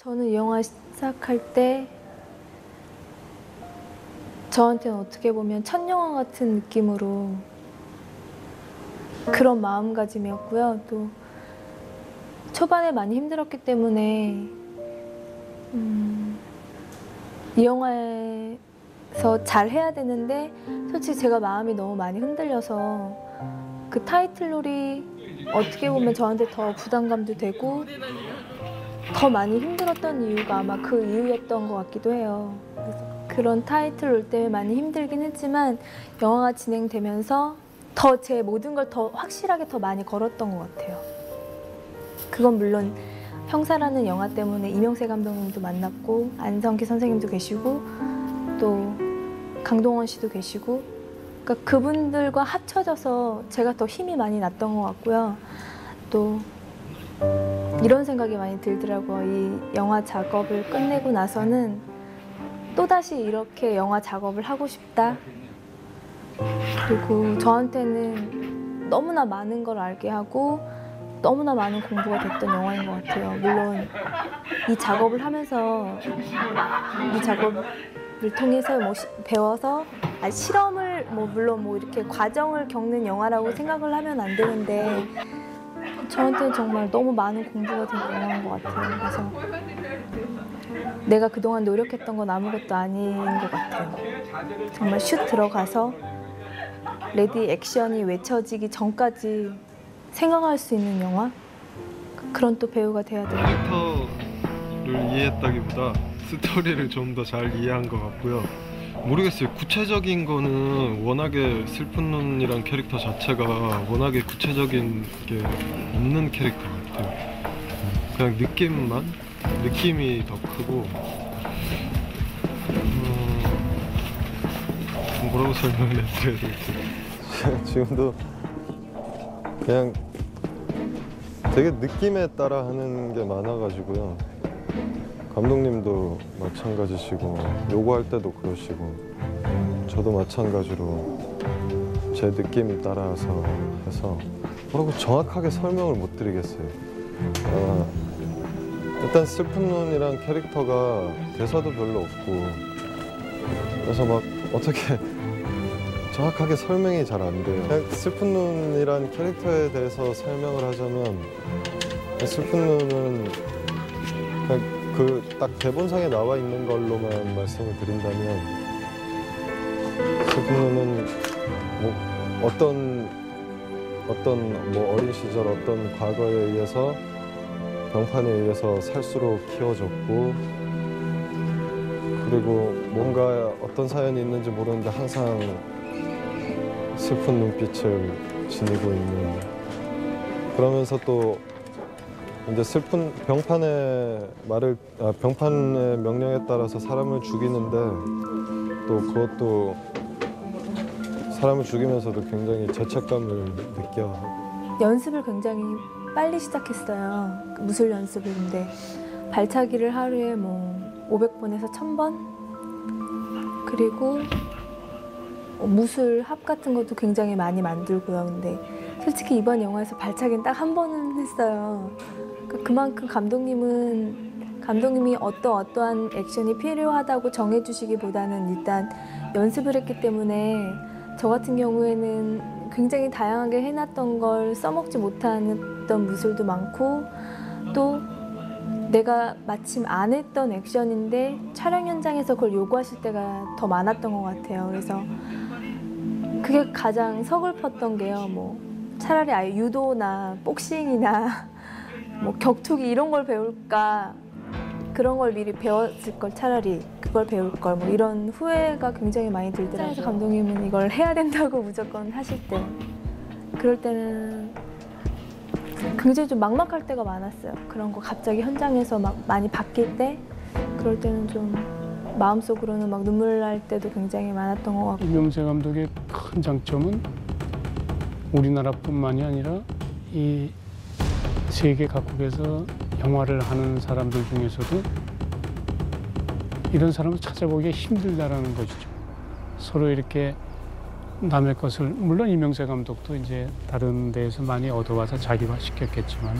저는 이 영화 시작할 때 저한테는 어떻게 보면 첫 영화 같은 느낌으로 그런 마음가짐이었고요. 또 초반에 많이 힘들었기 때문에 이 영화에서 잘 해야 되는데 솔직히 제가 마음이 너무 많이 흔들려서 그 타이틀롤이 어떻게 보면 저한테 더 부담감도 되고 더 많이 힘들었던 이유가 아마 그 이유였던 것 같기도 해요. 그래서 그런 타이틀롤 때문에 많이 힘들긴 했지만 영화가 진행되면서 더 제 모든 걸 더 확실하게 더 많이 걸었던 것 같아요. 그건 물론 형사라는 영화 때문에 이명세 감독님도 만났고 안성기 선생님도 계시고 또 강동원 씨도 계시고 그러니까 그분들과 합쳐져서 제가 더 힘이 많이 났던 것 같고요. 또 이런 생각이 많이 들더라고요. 이 영화 작업을 끝내고 나서는 또다시 이렇게 영화 작업을 하고 싶다. 그리고 저한테는 너무나 많은 걸 알게 하고 너무나 많은 공부가 됐던 영화인 것 같아요. 물론 이 작업을 하면서 이 작업을 통해서 뭐 배워서 실험을 물론 이렇게 과정을 겪는 영화라고 생각을 하면 안 되는데 저한테는 정말 너무 많은 공부가 된 영화인 것 같아요. 그래서 내가 그동안 노력했던 건 아무것도 아닌 것 같아요. 정말 슛 들어가서 레디 액션이 외쳐지기 전까지 생각할 수 있는 영화? 그런 또 배우가 돼야 돼요. 캐릭터를 이해했다기보다 스토리를 좀 더 잘 이해한 것 같고요. 모르겠어요. 구체적인 거는 워낙에 슬픈 눈이란 캐릭터 자체가 워낙에 구체적인 게 없는 캐릭터 같아요. 그냥 느낌이 더 크고 뭐라고 설명을 해드려야 될지 지금도 그냥 되게 느낌에 따라 하는 게 많아가지고요. 감독님도 마찬가지시고 요구할 때도 그러시고 저도 마찬가지로 제 느낌 따라서 해서 뭐라고 정확하게 설명을 못 드리겠어요. 일단 슬픈 눈이란 캐릭터가 대사도 별로 없고 그래서 막 어떻게 정확하게 설명이 잘 안 돼요. 그냥 슬픈 눈이란 캐릭터에 대해서 설명을 하자면 슬픈 눈은 그냥 그 딱 대본상에 나와 있는 걸로만 말씀을 드린다면 슬픈 눈은 뭐 어떤 뭐 어린 시절 어떤 과거에 의해서 병판에 의해서 살수록 키워졌고 그리고 뭔가 어떤 사연이 있는지 모르는데 항상 슬픈 눈빛을 지니고 있는 그러면서 또 이제 슬픈 병판의 명령에 따라서 사람을 죽이는데 또 그것도 사람을 죽이면서도 굉장히 죄책감을 느껴. 연습을 굉장히 빨리 시작했어요. 무술 연습을. 근데 발차기를 하루에 500번에서 1000번? 그리고 무술 합 같은 것도 굉장히 많이 만들고요. 근데 솔직히 이번 영화에서 발차기는 딱 한 번은 했어요. 그만큼 감독님이 어떠한 액션이 필요하다고 정해주시기보다는 일단 연습을 했기 때문에 저 같은 경우에는 굉장히 다양하게 해놨던 걸 써먹지 못했던 무술도 많고 또 내가 마침 안 했던 액션인데 촬영 현장에서 그걸 요구하실 때가 더 많았던 것 같아요. 그래서 그게 가장 서글펐던 게요. 차라리 아예 유도나 복싱이나 격투기 이런 걸 배울까 그런 걸 미리 배웠을 걸 차라리 그걸 배울 걸 이런 후회가 굉장히 많이 들더라고요. 그래서 감독님은 이걸 해야 된다고 무조건 하실 때 그럴 때는 굉장히 좀 막막할 때가 많았어요. 그런 거 갑자기 현장에서 막 많이 바뀔 때 그럴 때는 좀 마음속으로는 막 눈물 날 때도 굉장히 많았던 것 같고. 이명세 감독의 큰 장점은 우리나라뿐만이 아니라 이 세계 각국에서 영화를 하는 사람들 중에서도 이런 사람을 찾아보기 힘들다라는 것이죠. 서로 이렇게 남의 것을 물론 이명세 감독도 이제 다른 데에서 많이 얻어와서 자기화 시켰겠지만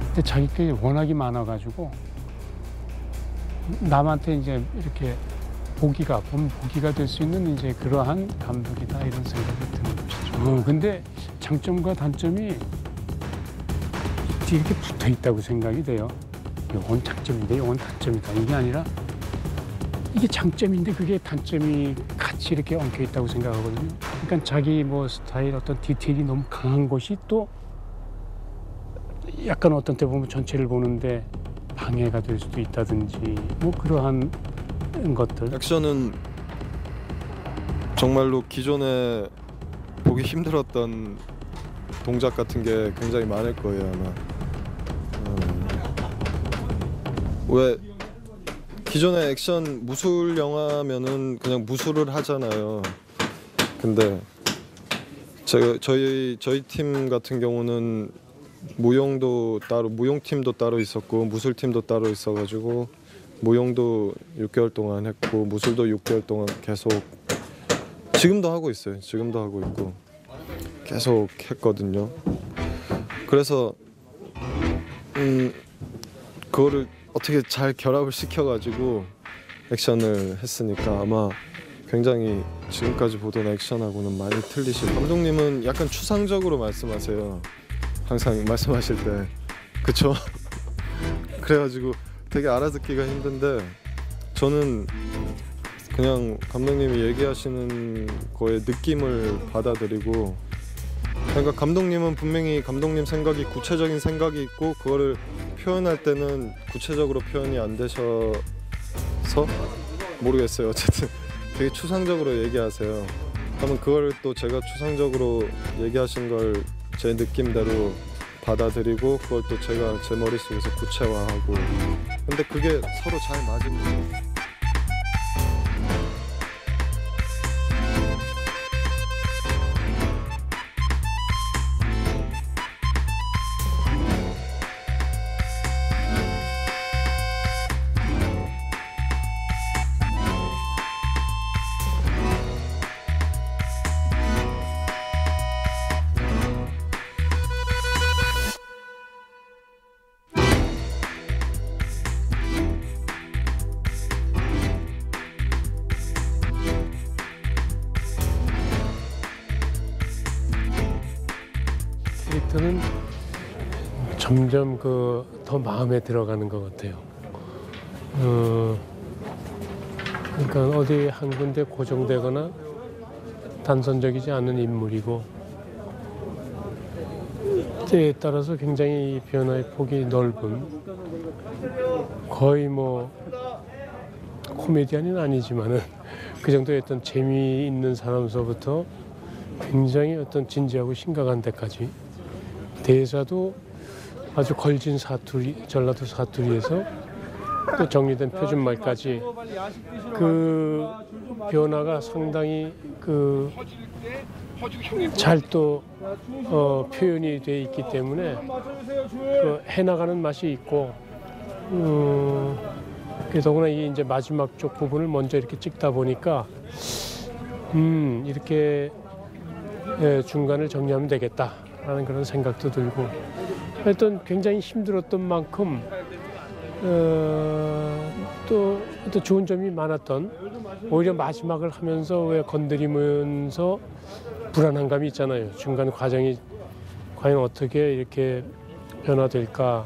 근데 자기 게 워낙이 많아가지고 남한테 이제 이렇게 보기가 될 수 있는 이제 그러한 감독이다 이런 생각이 드는 것이죠. 근데 장점과 단점이 이렇게 붙어 있다고 생각이 돼요. 요건 장점인데 요건 단점이다. 이게 아니라 이게 장점인데 그게 단점이 같이 이렇게 엉켜 있다고 생각하거든요. 그러니까 자기 뭐 스타일 어떤 디테일이 너무 강한 것이 또 약간 어떤 때 보면 전체를 보는데 방해가 될 수도 있다든지 뭐 그러한 것들. 액션은 정말로 기존에 보기 힘들었던 동작 같은 게 굉장히 많을 거예요 아마. 왜 기존의 액션 무술 영화면은 그냥 무술을 하잖아요. 근데 저희 팀 같은 경우는 무용팀도 따로 있었고 무술팀도 따로 있어가지고 무용도 6개월 동안 했고 무술도 6개월 동안 계속 지금도 하고 있어요. 지금도 하고 있고 계속 했거든요. 그래서 그거를 어떻게 잘 결합을 시켜가지고 액션을 했으니까 아마 굉장히 지금까지 보던 액션하고는 많이 틀리실. 감독님은 약간 추상적으로 말씀하세요. 항상 말씀하실 때. 그쵸? 그래가지고 되게 알아듣기가 힘든데 저는 그냥 감독님이 얘기하시는 거에 느낌을 받아들이고, 그러니까 감독님은 분명히 감독님 생각이 구체적인 생각이 있고 그거를 표현할 때는 구체적으로 표현이 안 되셔서 모르겠어요. 어쨌든 되게 추상적으로 얘기하세요. 그러면 그걸 또 제가 추상적으로 얘기하신 걸 제 느낌대로 받아들이고 그걸 또 제가 제 머릿속에서 구체화하고, 근데 그게 서로 잘 맞습니다. 캐릭터는 점점 더 마음에 들어가는 것 같아요. 그러니까 어디 한 군데 고정되거나 단선적이지 않은 인물이고 때에 따라서 굉장히 변화의 폭이 넓은, 거의 뭐 코미디언은 아니지만은 그 정도의 어떤 재미있는 사람서부터 굉장히 어떤 진지하고 심각한 데까지, 대사도 아주 걸진 사투리, 전라도 사투리에서 또 정리된 표준말까지 그 변화가 상당히 잘 또 표현이 돼 있기 때문에 해나가는 맛이 있고, 더구나 이 이제 마지막 쪽 부분을 먼저 이렇게 찍다 보니까 이렇게 중간을 정리하면 되겠다라는 그런 생각도 들고, 하여튼 굉장히 힘들었던 만큼 또 좋은 점이 많았던, 오히려 마지막을 하면서 왜 건드리면서 불안한 감이 있잖아요. 중간 과정이 과연 어떻게 이렇게 변화될까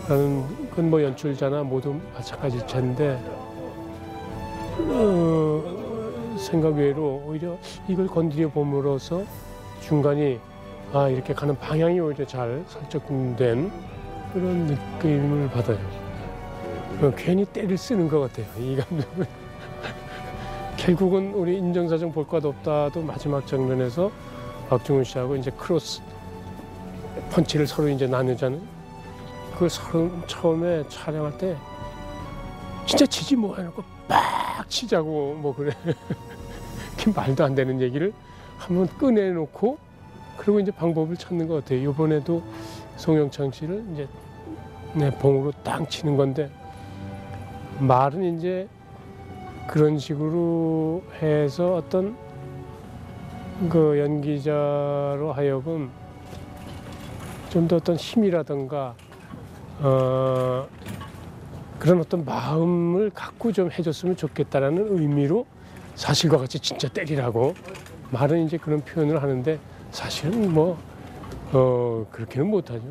라는, 그건 뭐 연출자나 모두 마찬가지일 텐데 생각 외로 오히려 이걸 건드려 봄으로써 중간이 이렇게 가는 방향이 오히려 잘 설정된 그런 느낌을 받아요. 괜히 때를 쓰는 것 같아요, 이 감독은. 결국은 우리 인정사정 볼 것 없다도 마지막 장면에서 박중훈 씨하고 이제 크로스 펀치를 서로 이제 나누자는, 그걸 서로 처음에 촬영할 때 진짜 치지 뭐 해놓고 빡 치자고 뭐 그래. 말도 안 되는 얘기를 한번 꺼내놓고 그리고 이제 방법을 찾는 것 같아요. 이번에도 송영창 씨를 이제 봉으로 땅 치는 건데, 말은 이제 그런 식으로 해서 어떤 그 연기자로 하여금 좀 더 어떤 힘이라든가 그런 어떤 마음을 갖고 좀 해줬으면 좋겠다라는 의미로 사실과 같이 진짜 때리라고 말은 이제 그런 표현을 하는데 사실은 뭐 그렇게는 못하죠.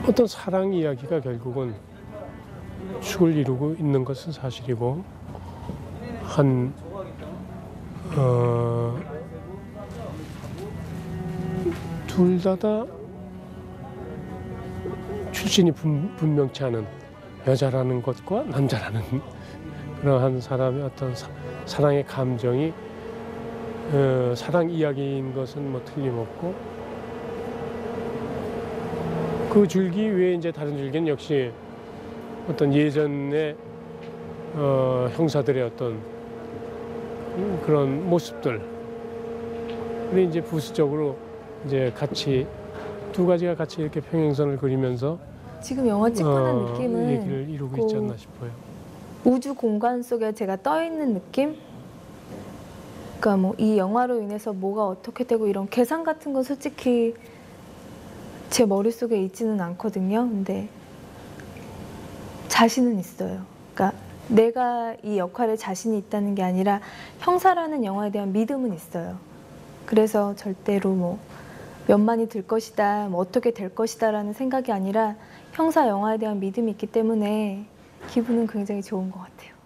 어떤 사랑 이야기가 결국은 축을 이루고 있는 것은 사실이고 둘 다 출신이 분명치 않은 여자라는 것과 남자라는 그러한 사람의 어떤 사랑의 감정이 사랑 이야기인 것은 뭐 틀림없고 그 줄기 위에 이제 다른 줄기는 역시 어떤 예전의 형사들의 어떤 그런 모습들 우리 이제 부수적으로 이제 같이 두 가지가 같이 이렇게 평행선을 그리면서 지금 영화 찍고 난 느낌은 얘기를 이루고 있지 않나 싶어요. 우주 공간 속에 제가 떠 있는 느낌? 그러니까 뭐 이 영화로 인해서 뭐가 어떻게 되고 이런 계산 같은 건 솔직히 제 머릿속에 있지는 않거든요. 근데 자신은 있어요. 그러니까 내가 이 역할에 자신이 있다는 게 아니라 형사라는 영화에 대한 믿음은 있어요. 그래서 절대로 뭐 몇만이 들 것이다, 뭐 어떻게 될 것이다라는 생각이 아니라 형사 영화에 대한 믿음이 있기 때문에 기분은 굉장히 좋은 것 같아요.